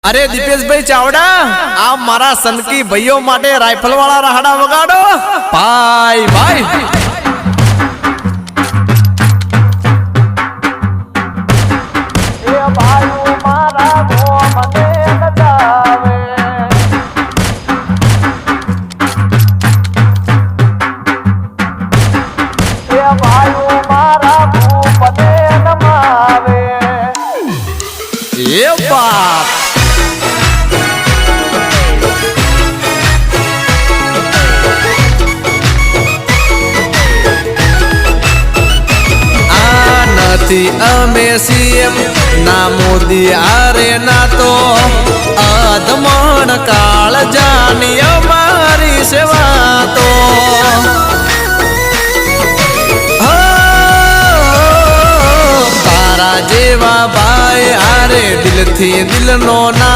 अरे दीपेश भाई चावड़ा आप मारा सनकी भाइयों माटे राइफल वाला राहड़ा वगाड़ो भाई भाई ये बात अमे सीएम ना मोदी आरे ना तो अधमण काल जानी हमारी सेवा तो तारा जेवा भाई आरे दिल थी दिल नो ना